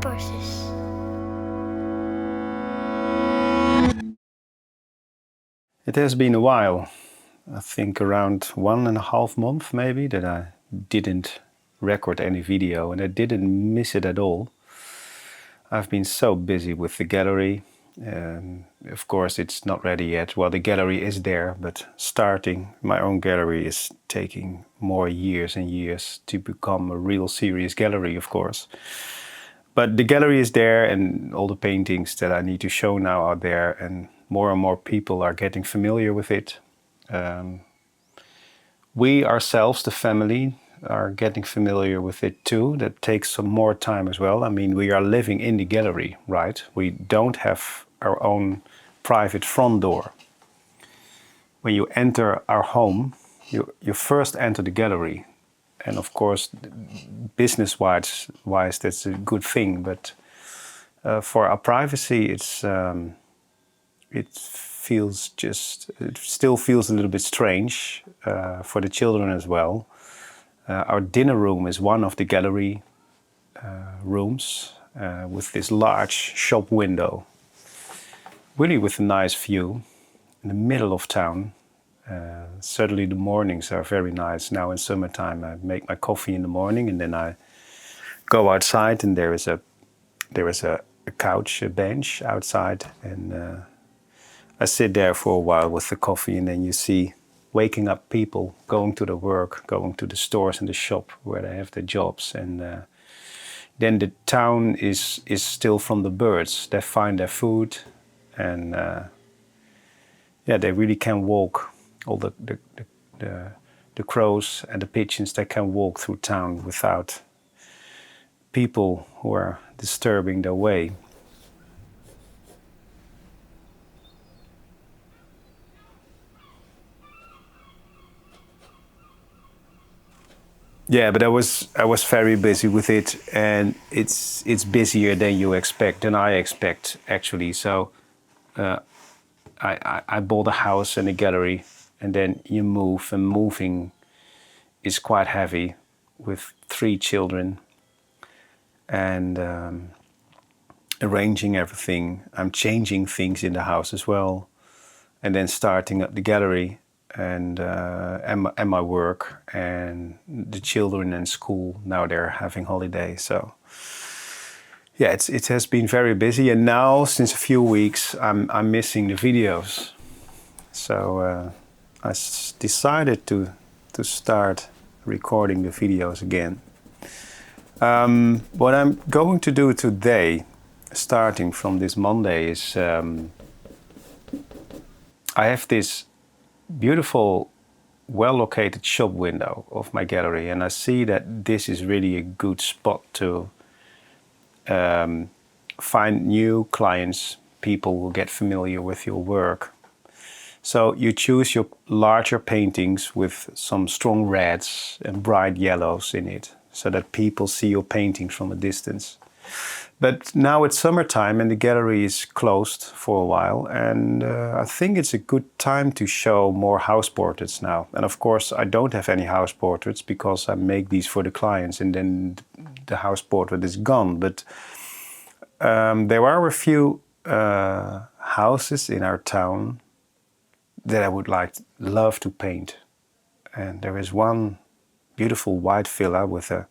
purposes. It has been a while, I think around 1.5 months maybe, that I didn't record any video, and I didn't miss it at all. I've been so busy with the gallery. Of course, it's not ready yet. Well, the gallery is there, but starting my own gallery is taking more years and years to become a real serious gallery, of course. But the gallery is there, and all the paintings that I need to show now are there, and more people are getting familiar with it. We ourselves, the family, are getting familiar with it too. That takes some more time as well. I mean, we are living in the gallery, right? We don't have our own private front door. When you enter our home, you first enter the gallery. And of course, business-wise, that's a good thing. But for our privacy, it still feels a little bit strange for the children as well. Our dinner room is one of the gallery rooms with this large shop window, really with a nice view in the middle of town. Certainly the mornings are very nice. Now in summertime I make my coffee in the morning, and then I go outside, and there is a couch, a bench outside, and I sit there for a while with the coffee, and then you see waking up people going to their work, going to the stores and the shop where they have their jobs. And then the town is still from the birds. They find their food, and they really can walk. All the crows and the pigeons, they can walk through town without people who are disturbing their way. Yeah, but I was very busy with it, and it's busier than I expect actually. So I bought a house and a gallery, and then you move, and moving is quite heavy with 3 children, and arranging everything. I'm changing things in the house as well, and then starting up the gallery. And my work, and the children in school, now they're having holiday. So yeah, it has been very busy, and now since a few weeks I'm missing the videos. So I decided to start recording the videos again. What I'm going to do today, starting from this Monday, is I have this beautiful, well-located shop window of my gallery, and I see that this is really a good spot to find new clients, people who get familiar with your work. So you choose your larger paintings with some strong reds and bright yellows in it, so that people see your painting from a distance. But now it's summertime, and the gallery is closed for a while, and I think it's a good time to show more house portraits now. And of course I don't have any house portraits, because I make these for the clients, and then the house portrait is gone. But there are a few houses in our town that I would love to paint. And there is one beautiful white villa with an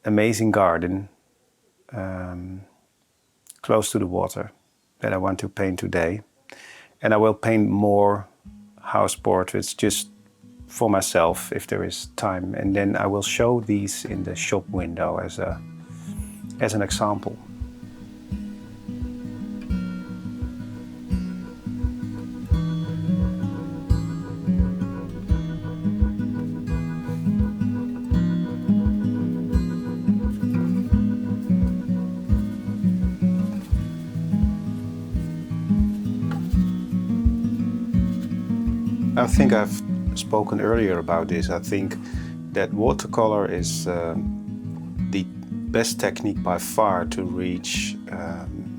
amazing garden close to the water that I want to paint today. And I will paint more house portraits just for myself if there is time. And then I will show these in the shop window as an example. I think I've spoken earlier about this. I think that watercolor is the best technique by far to reach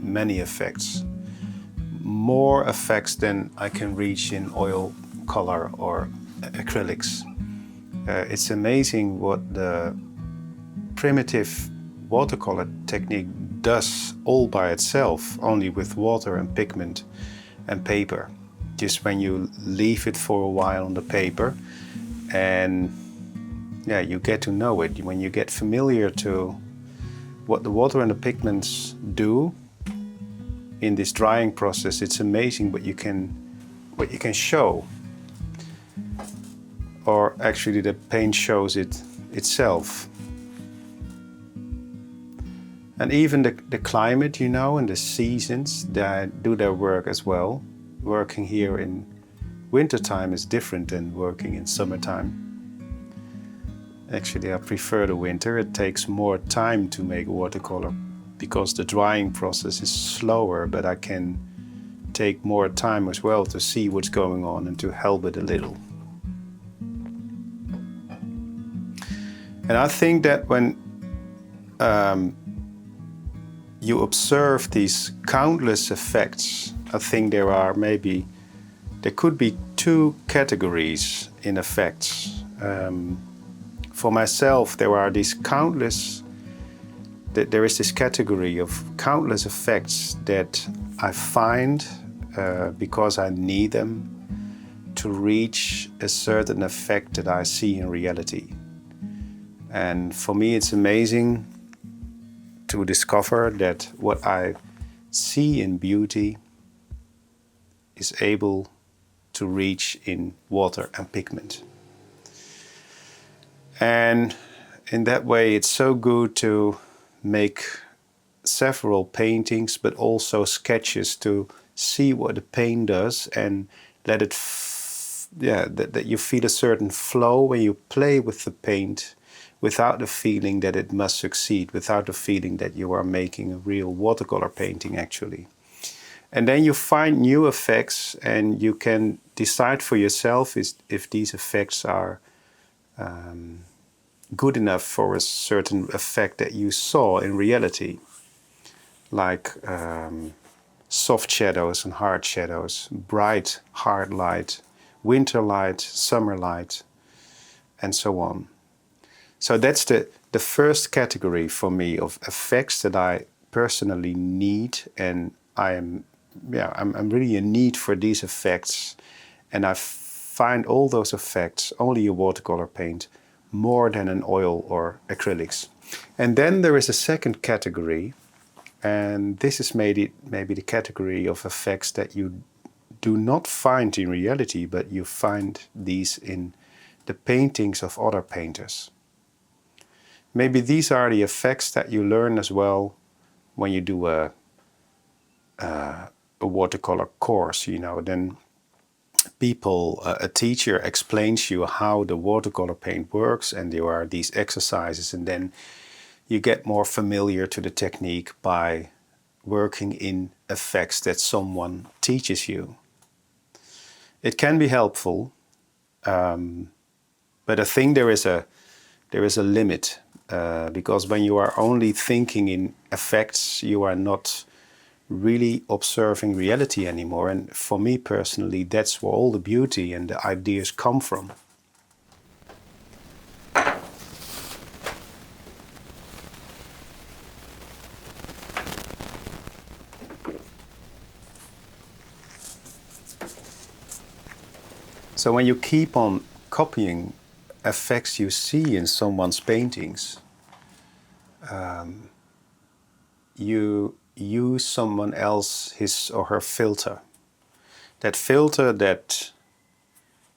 many effects. More effects than I can reach in oil color or acrylics. It's amazing what the primitive watercolor technique does all by itself, only with water and pigment and paper. Just when you leave it for a while on the paper, and yeah, you get to know it. When you get familiar to what the water and the pigments do in this drying process, it's amazing what you can show. Or actually the paint shows it itself. And even the climate, you know, and the seasons that do their work as well. Working here in wintertime is different than working in summertime. Actually, I prefer the winter. It takes more time to make watercolor because the drying process is slower, but I can take more time as well to see what's going on and to help it a little. And I think that when you observe these countless effects, I think there could be two categories in effects. For myself, there is this category of countless effects that I find because I need them to reach a certain effect that I see in reality. And for me, it's amazing to discover that what I see in beauty is able to reach in water and pigment. And in that way, it's so good to make several paintings, but also sketches to see what the paint does and let it, that you feel a certain flow when you play with the paint without the feeling that it must succeed, without the feeling that you are making a real watercolor painting actually. And then you find new effects and you can decide for yourself if these effects are good enough for a certain effect that you saw in reality. Like soft shadows and hard shadows, bright, hard light, winter light, summer light, and so on. So that's the first category for me of effects that I personally need, and I'm really in need for these effects, and I find all those effects only in watercolor paint more than in oil or acrylics. And then there is a second category, and this is maybe the category of effects that you do not find in reality, but you find these in the paintings of other painters. Maybe these are the effects that you learn as well when you do a watercolor course, you know. Then a teacher explains you how the watercolor paint works, and there are these exercises, and then you get more familiar to the technique by working in effects that someone teaches you. It can be helpful, but I think there is a limit, because when you are only thinking in effects, you are not really observing reality anymore. And for me personally, that's where all the beauty and the ideas come from. So when you keep on copying effects you see in someone's paintings, you use someone else, his or her filter. That filter that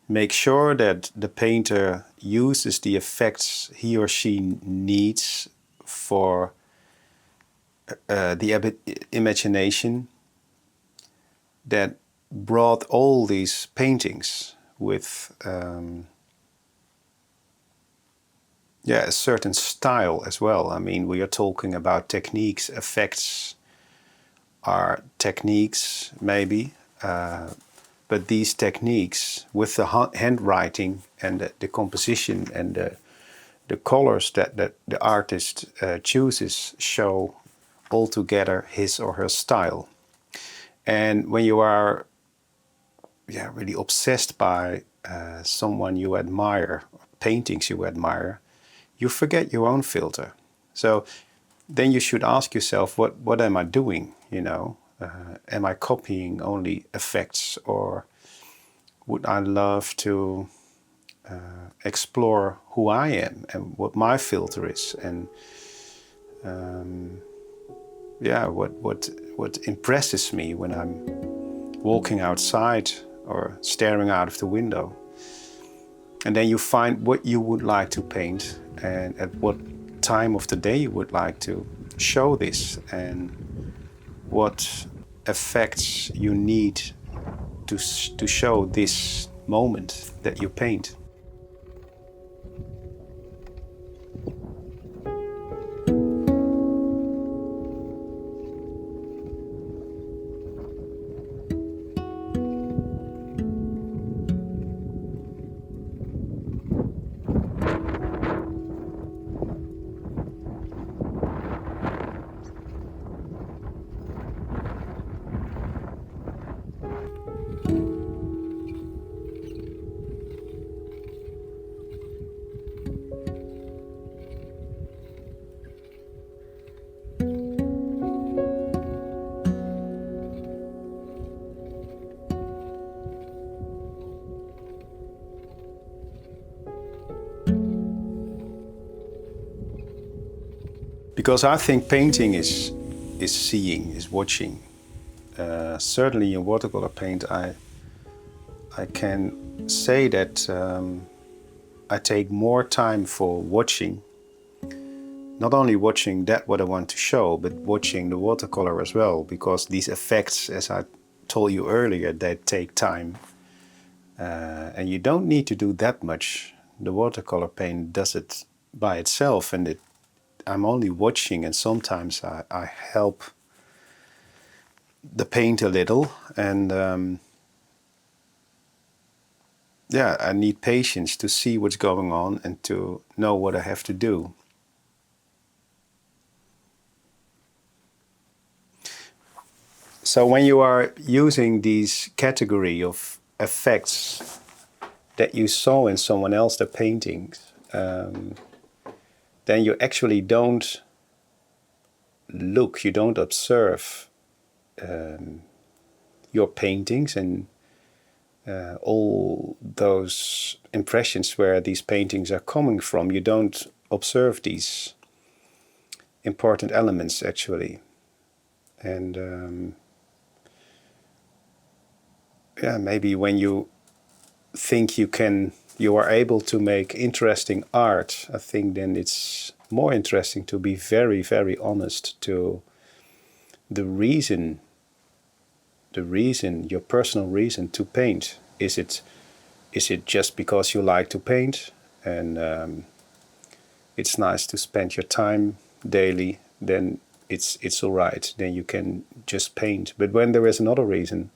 makes sure that the painter uses the effects he or she needs for the imagination that brought all these paintings with a certain style as well. I mean, we are talking about techniques. Effects are techniques, maybe, but these techniques with the handwriting and the composition and the colors that the artist chooses show altogether his or her style. And when you are really obsessed by someone you admire, paintings you admire, you forget your own filter. So then you should ask yourself, what am I doing? Am I copying only effects, or would I love to explore who I am and what my filter is, and what impresses me when I'm walking outside or staring out of the window. And then you find what you would like to paint and at what time of the day you would like to show this, and what effects you need to show this moment that you paint. Because I think painting is seeing, is watching. Certainly in watercolor paint, I can say that I take more time for watching. Not only watching that what I want to show, but watching the watercolor as well, because these effects, as I told you earlier, they take time. And you don't need to do that much. The watercolor paint does it by itself, and I'm only watching, and sometimes I help the paint a little, and I need patience to see what's going on and to know what I have to do. So when you are using these category of effects that you saw in someone else's paintings, then you actually don't look, you don't observe your paintings and all those impressions where these paintings are coming from. You don't observe these important elements actually. And maybe when you think you are able to make interesting art, I think then it's more interesting to be very, very honest to the reason, your personal reason to paint. Is it just because you like to paint and it's nice to spend your time daily? Then it's all right. Then you can just paint. But when there is another reason,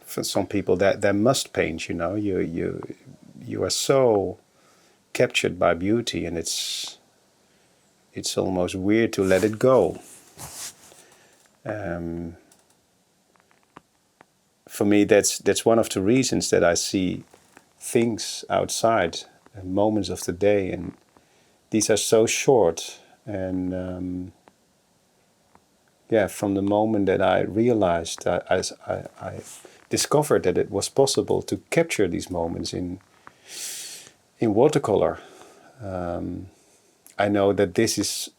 for some people that they must paint. You are so captured by beauty, and it's almost weird to let it go. For me, that's one of the reasons that I see things outside, moments of the day, and these are so short. And from the moment that I realized, I discovered that it was possible to capture these moments in watercolor. I know that this is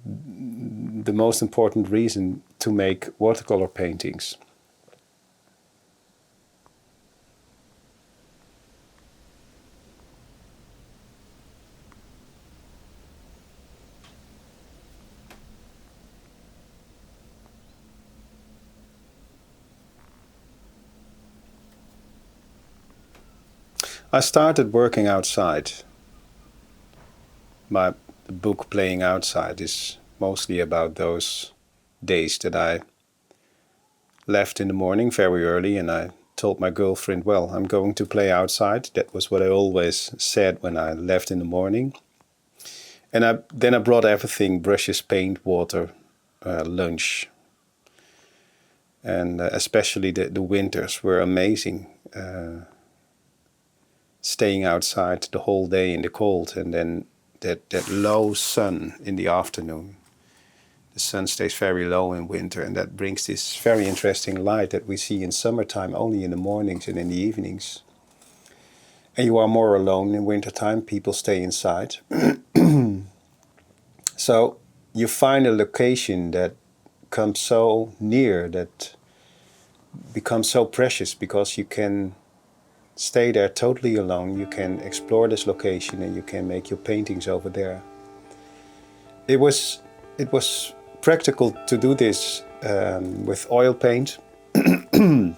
the most important reason to make watercolor paintings. I started working outside. My book Playing Outside is mostly about those days that I left in the morning very early, and I told my girlfriend, well, I'm going to play outside. That was what I always said when I left in the morning. And then I brought everything: brushes, paint, water, lunch. And especially the winters were amazing. Staying outside the whole day in the cold, and then that low sun in the afternoon. The sun stays very low in winter, and that brings this very interesting light that we see in summertime only in the mornings and in the evenings. And you are more alone in wintertime, people stay inside. So you find a location that comes so near, that becomes so precious, because you can stay there totally alone. You can explore this location and you can make your paintings over there. It was practical to do this with oil paint. And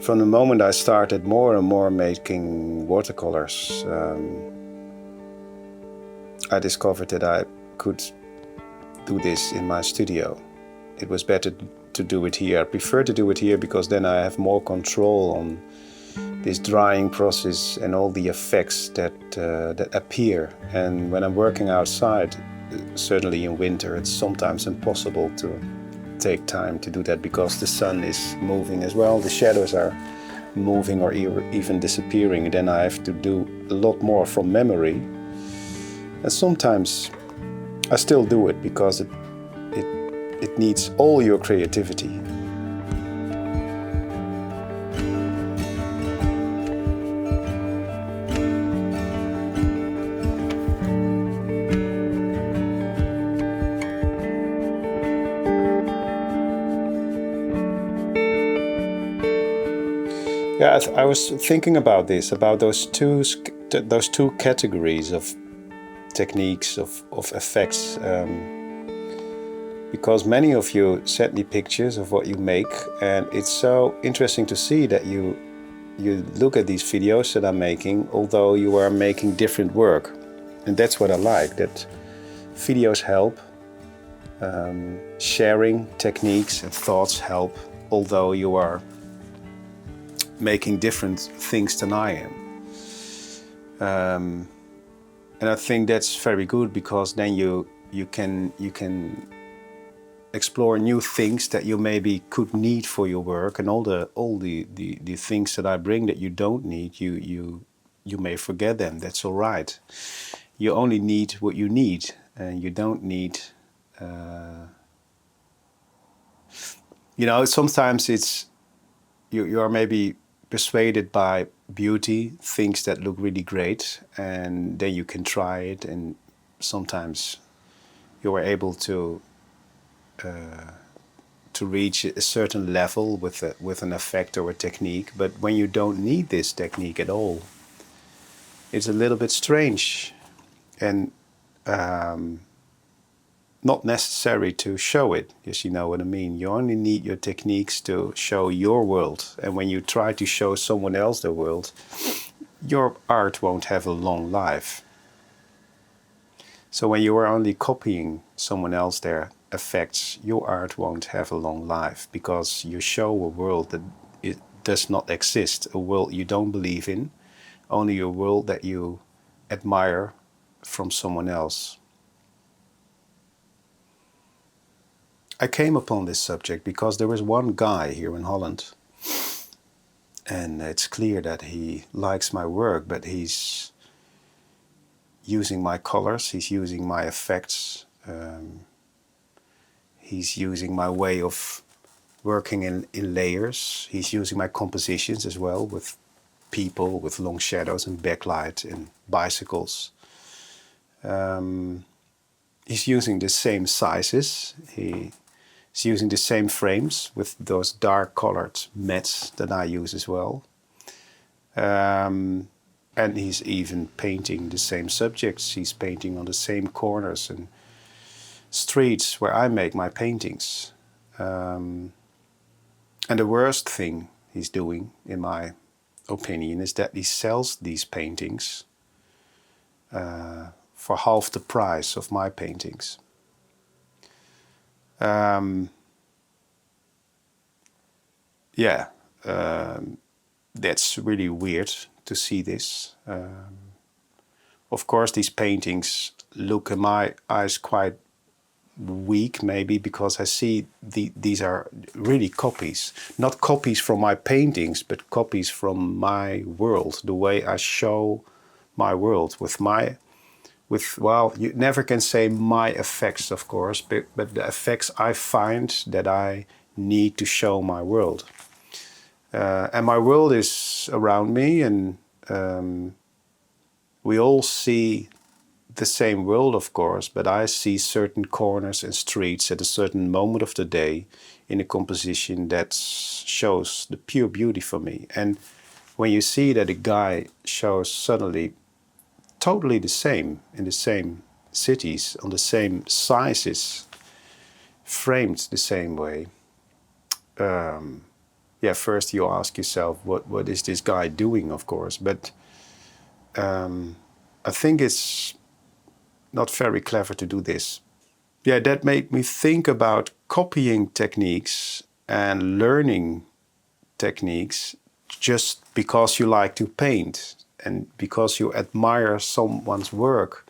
from the moment I started more and more making watercolors, I discovered that I could do this in my studio. It was better to do it here. I prefer to do it here because then I have more control on this drying process and all the effects that appear. And when I'm working outside, certainly in winter, it's sometimes impossible to take time to do that because the sun is moving as well. The shadows are moving or even disappearing. And then I have to do a lot more from memory. And sometimes I still do it because it needs all your creativity. Yeah, I was thinking about this, about those two categories of techniques, of effects, because many of you sent me pictures of what you make, and it's so interesting to see that you look at these videos that I'm making, although you are making different work. And that's what I like, that videos help, sharing techniques and thoughts help, although you are making different things than I am. And I think that's very good, because then you can explore new things that you maybe could need for your work, and all the things that I bring that you don't need, you may forget them. That's all right. You only need what you need, and you don't need. Sometimes it's you are maybe persuaded by beauty, things that look really great, and then you can try it, and sometimes you are able to reach a certain level with an effect or a technique. But when you don't need this technique at all, it's a little bit strange and not necessary to show it, yes, you know what I mean. You only need your techniques to show your world. And when you try to show someone else their world, your art won't have a long life. So when you are only copying someone else their effects, your art won't have a long life, because you show a world that it does not exist, a world you don't believe in, only a world that you admire from someone else. I came upon this subject because there was one guy here in Holland, and it's clear that he likes my work, but he's using my colors, he's using my effects, he's using my way of working in layers, he's using my compositions as well, with people, with long shadows and backlight and bicycles. He's using the same sizes, he's using the same frames with those dark colored mats that I use as well. And he's even painting the same subjects. He's painting on the same corners and streets where I make my paintings. And the worst thing he's doing, in my opinion, is that he sells these paintings for half the price of my paintings. That's really weird to see this. Of course, these paintings look in my eyes quite weak, maybe, because I see these are really copies. Not copies from my paintings, but copies from my world, the way I show my world, well, you never can say my effects, of course, but the effects I find that I need to show my world. And my world is around me, and we all see the same world, of course, but I see certain corners and streets at a certain moment of the day in a composition that shows the pure beauty for me. And when you see that a guy shows suddenly totally the same in the same cities, on the same sizes, framed the same way, yeah, first you ask yourself, what is this guy doing, of course, but I think it's not very clever to do this. Yeah, that made me think about copying techniques and learning techniques just because you like to paint and because you admire someone's work.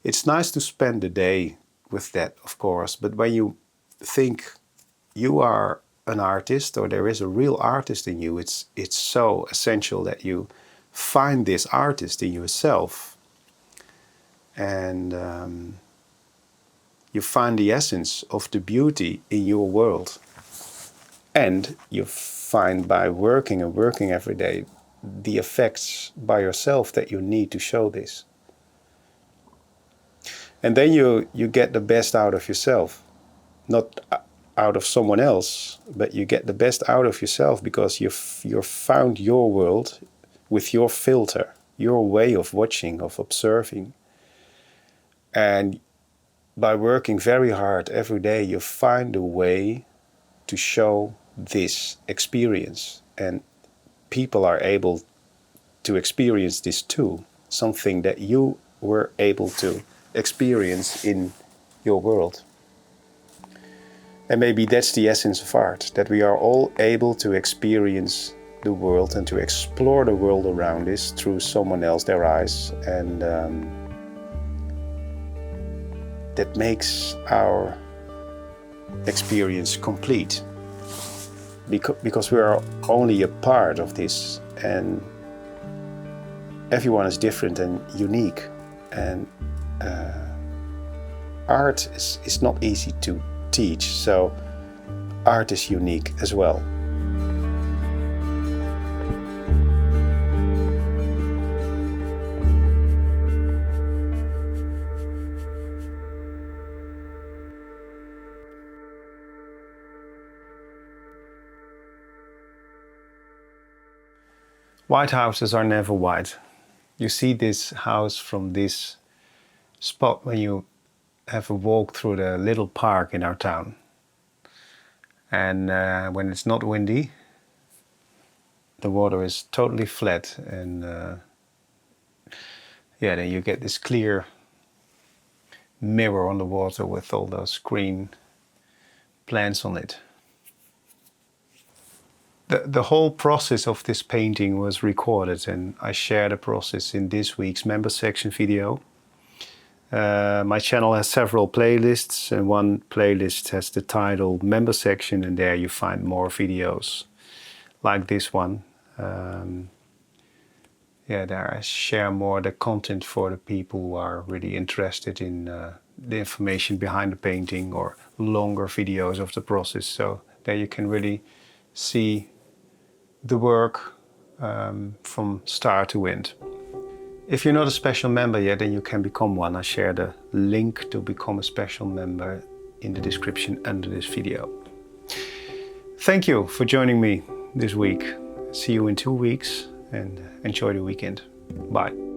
It's nice to spend the day with that, of course, but when you think you are an artist or there is a real artist in you, it's so essential that you find this artist in yourself and you find the essence of the beauty in your world. And you find by working and working every day the effects by yourself that you need to show this. And then you get the best out of yourself. Not out of someone else, but you get the best out of yourself because you've found your world with your filter, your way of watching, of observing. And by working very hard every day, you find a way to show this experience. And people are able to experience this too, something that you were able to experience in your world. And maybe that's the essence of art, that we are all able to experience the world and to explore the world around us through someone else's their eyes. And that makes our experience complete. Because we are only a part of this, and everyone is different and unique. And art is not easy to teach, so art is unique as well. White houses are never white. You see this house from this spot when you have a walk through the little park in our town. And when it's not windy, the water is totally flat, and yeah, then you get this clear mirror on the water with all those green plants on it. The whole process of this painting was recorded, and I share the process in this week's member section video. My channel has several playlists, and one playlist has the title Member Section, and there you find more videos like this one. Yeah, there I share more the content for the people who are really interested in the information behind the painting, or longer videos of the process. So there you can really see the work from start to end. If you're not a special member yet, then you can become one. I share the link to become a special member in the description under this video. Thank you for joining me this week. See you in 2 weeks, and enjoy the weekend. Bye.